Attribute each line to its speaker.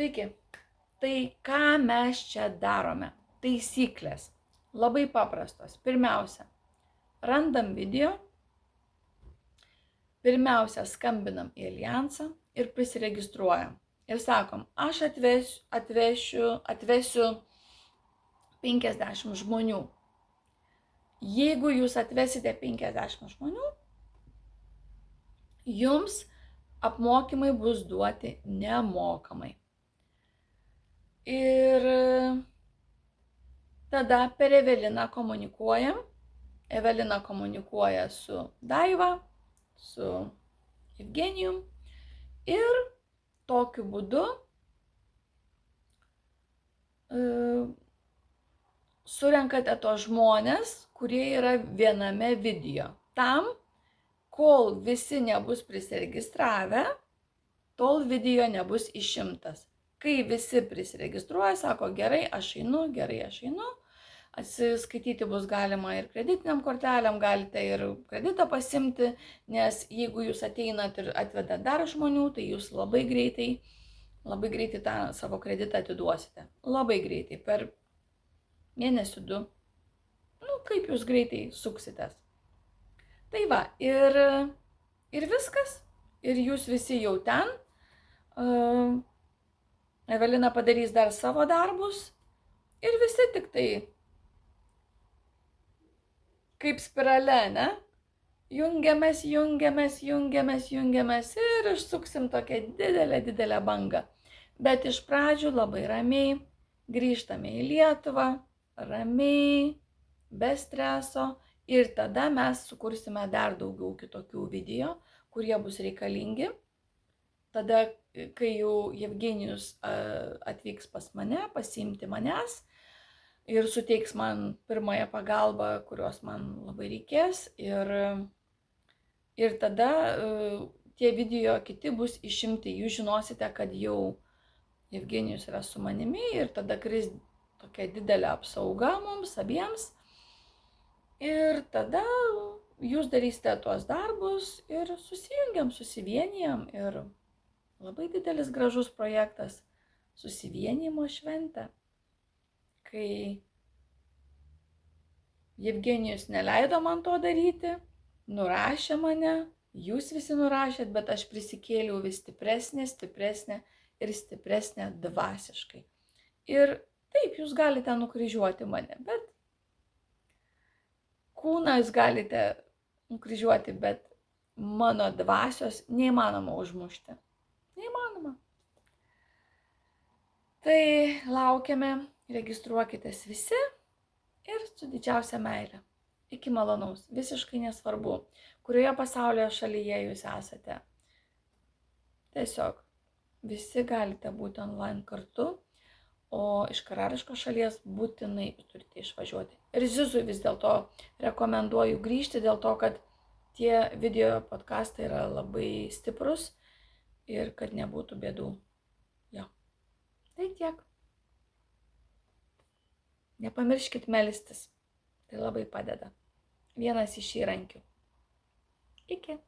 Speaker 1: Sveiki. Tai ką mes čia darome? Taisyklės. Labai paprastos. Pirmiausia, randam video. Pirmiausia, skambinam į Aljansą ir prisiregistruojam. Ir sakom, aš atvesiu 50 žmonių. Jeigu jūs atvesite 50 žmonių, jums apmokymai bus duoti nemokamai. Ir tada per Eveliną komunikuojam. Evelina komunikuoja su Daiva, su Evgenijum ir tokiu būdu surenkate tos žmonės, kurie yra viename video. Tam, kol visi nebus prisiregistravę, tol video nebus išimtas. Kai visi prisiregistruoja, sako, gerai, aš einu, atsiskaityti bus galima ir kreditiniam kortelėm, galite ir kreditą pasimti, nes jeigu jūs ateinat ir atvedat dar žmonių, tai jūs labai greitai tą savo kreditą atiduosite. Labai greitai, per mėnesį 2. Kaip jūs greitai suksitės. Tai va, ir viskas. Ir jūs visi jau ten. Evelina padarys dar savo darbus. Ir visi tik tai kaip spirale, ne? Jungiamės ir išsuksim tokią didelę bangą. Bet iš pradžių labai ramiai grįžtame į Lietuvą, ramiai, be streso. Ir tada mes sukursime dar daugiau kitokių video, kurie bus reikalingi. Tada, kai jau Evgenijus atvyks pas mane, pasiimti manęs ir suteiks man pirmąją pagalbą, kurios man labai reikės. Ir tada tie video kiti bus išimti. Jūs žinosite, kad jau Evgenijus yra su manimi ir tada kris tokia didelė apsauga mums abiems. Ir tada jūs darysite tuos darbus ir susivienijam. Ir labai didelis gražus projektas - susivienijimo šventė. Kai Evgenijus neleido man to daryti, nurašė mane, jūs visi nurašėt, bet aš prisikėliau vis stipresnė dvasiškai. Ir taip, jūs galite nukryžiuoti mane, bet kūną jūs galite nukryžiuoti, bet mano dvasios neįmanoma užmušti. Neįmanoma. Tai laukiame, registruokitės visi ir su didžiausia meile. Iki malonaus. Visiškai nesvarbu, kurioje pasaulio šalyje jūs esate. Tiesiog visi galite būti online kartu. O iš karališkos šalies būtinai turite išvažiuoti. Ir Zizui vis dėlto rekomenduoju grįžti, dėl to, kad tie video podcastai yra labai stiprus ir kad nebūtų bėdų. Jo. Tai tiek. Nepamirškit melstis. Tai labai padeda. Vienas iš įrankių. Iki.